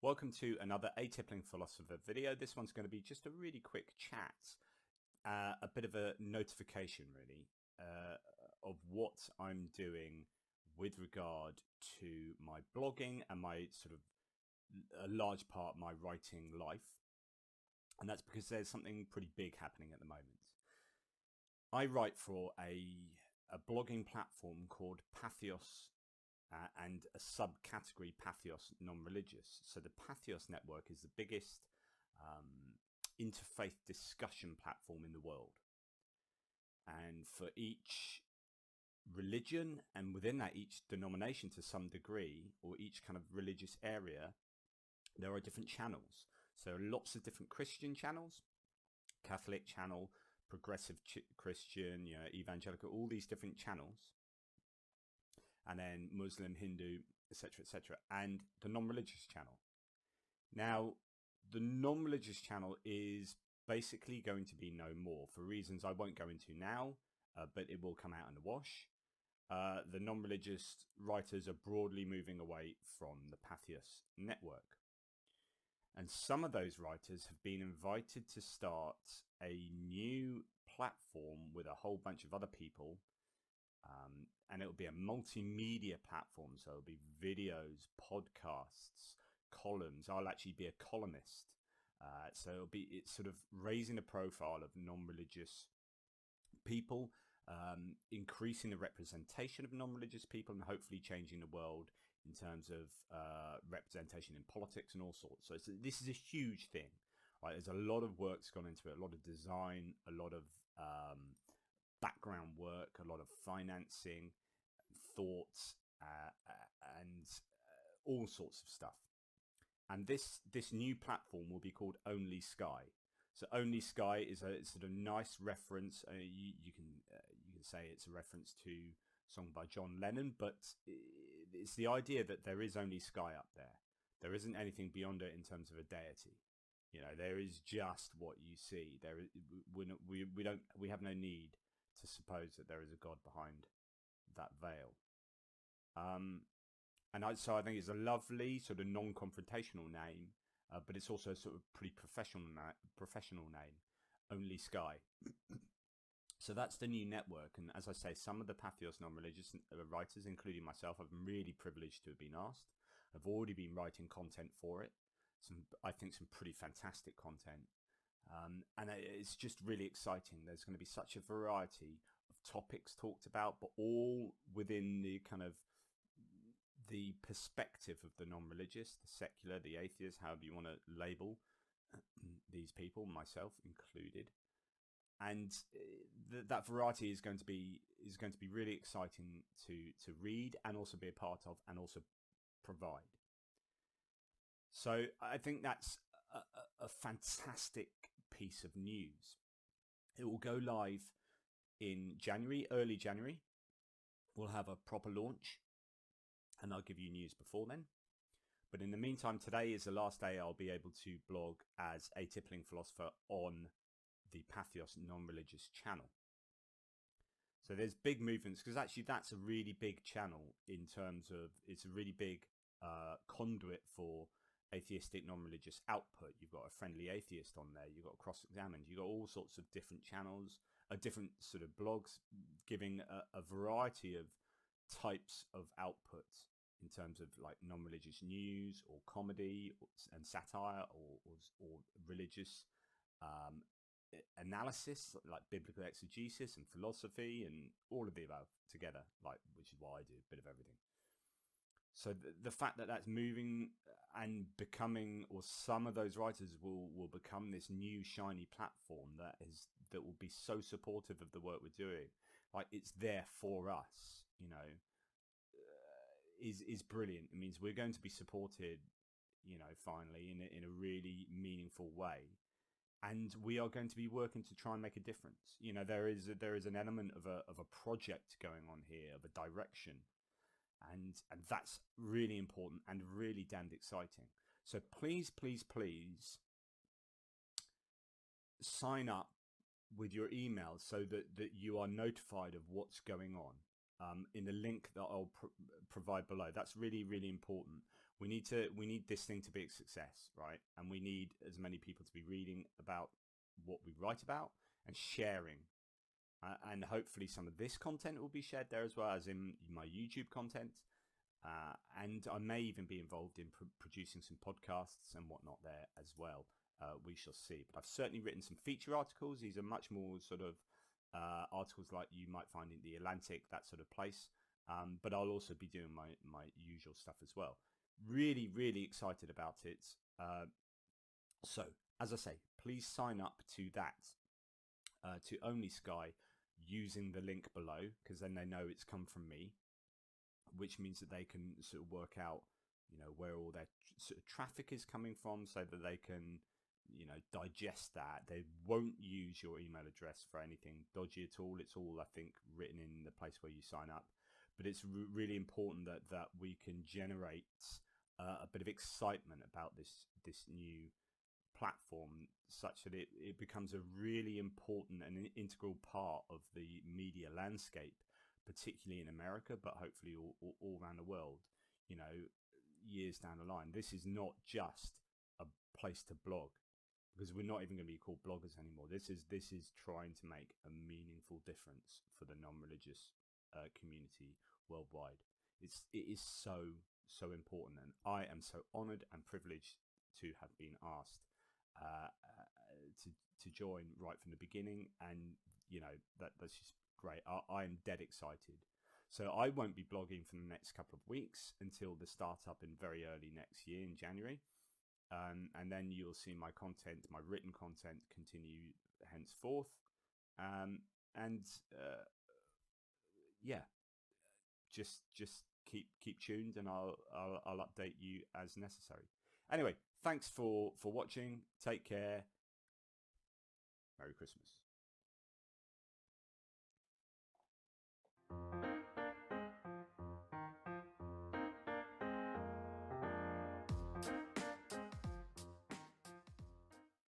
Welcome to another Atypical Philosopher video. This one's going to be just a really quick chat, a bit of a notification really, of what I'm doing with regard to my blogging and my sort of a large part of my writing life. And that's because there's something pretty big happening at the moment. I write for a blogging platform called Pathos, and a subcategory Pathos non-religious. So the Pathos network is the biggest interfaith discussion platform in the world. And for each religion, and within that each denomination to some degree, or each kind of religious area, there are different channels. So lots of different Christian channels, Catholic channel, progressive Christian, evangelical, all these different channels. And then Muslim, Hindu, etc., and the non-religious channel. Now, the non-religious channel is basically going to be no more for reasons I won't go into now, but it will come out in the wash. The non-religious writers are broadly moving away from the Pathos network. And some of those writers have been invited to start a new platform with a whole bunch of other people. And it'll be a multimedia platform. So it'll be videos, podcasts, columns. I'll actually be a columnist. So it's sort of raising the profile of non-religious people, increasing the representation of non-religious people, and hopefully changing the world in terms of representation in politics and all sorts. So this is a huge thing. Right? There's a lot of work's gone into it, a lot of design, a lot of background work, a lot of financing, thoughts, and all sorts of stuff. And this new platform will be called OnlySky. So OnlySky is a sort of nice reference. You can say it's a reference to a song by John Lennon, but it's the idea that there is only sky up there. There isn't anything beyond it in terms of a deity. There is just what you see. We have no need to suppose that there is a God behind that veil. So I think it's a lovely sort of non-confrontational name, but it's also a sort of pretty professional name, OnlySky. So that's the new network. And as I say, some of the Pathos non-religious writers, including myself, I'm really privileged to have been asked. I've already been writing content for it. I think some pretty fantastic content. And it's just really exciting. There's going to be such a variety of topics talked about, but all within the kind of the perspective of the non-religious, the secular, the atheist, however you want to label these people, myself included. And that variety is going to be really exciting to read and also be a part of and also provide. So I think that's a fantastic piece of news. It will go live in January, early January. We'll have a proper launch, and I'll give you news before then. But in the meantime, today is the last day I'll be able to blog as a Tippling Philosopher on the Pathos non-religious channel. So there's big movements, because actually that's a really big channel in terms of, it's a really big conduit for atheistic non-religious output. You've got a friendly atheist on there, you've got cross-examined, you've got all sorts of different channels, different sort of blogs giving a variety of types of output in terms of like non-religious news or comedy and satire or religious analysis, like biblical exegesis and philosophy and all of the above together, which is what I do, a bit of everything. So the fact that that's moving and becoming, or some of those writers will become this new shiny platform that will be so supportive of the work we're doing, like it's there for us, is brilliant. It means we're going to be supported, finally in a really meaningful way. And we are going to be working to try and make a difference. There is an element of a project going on here, of a direction. And that's really important and really damned exciting. So please, please, please sign up with your email so that you are notified of what's going on in the link that I'll provide below. That's really, really important. We need this thing to be a success, right? And we need as many people to be reading about what we write about and sharing. And hopefully some of this content will be shared there as well as in my YouTube content. And I may even be involved in producing some podcasts and whatnot there as well. We shall see. But I've certainly written some feature articles. These are much more sort of articles like you might find in the Atlantic, that sort of place. But I'll also be doing my usual stuff as well. Really, really excited about it. So, as I say, please sign up to that, to OnlySky, using the link below, because then they know it's come from me, which means that they can sort of work out, where all their sort of traffic is coming from, so that they can, digest that. They won't use your email address for anything dodgy at all. It's all, I think, written in the place where you sign up. But it's really important that we can generate a bit of excitement about this new platform, such that it becomes a really important and an integral part of the media landscape, particularly in America, but hopefully all around the world, years down the line. This is not just a place to blog, because we're not even going to be called bloggers anymore. This is trying to make a meaningful difference for the non-religious community worldwide. It is so important, and I am so honored and privileged to have been asked to join right from the beginning. And that's just great. I am dead excited. So I won't be blogging for the next couple of weeks until the startup in very early next year in January. And then you'll see my content, my written content, continue henceforth. And yeah, just keep tuned, and I'll update you as necessary. Anyway, thanks for watching. Take care. Merry Christmas.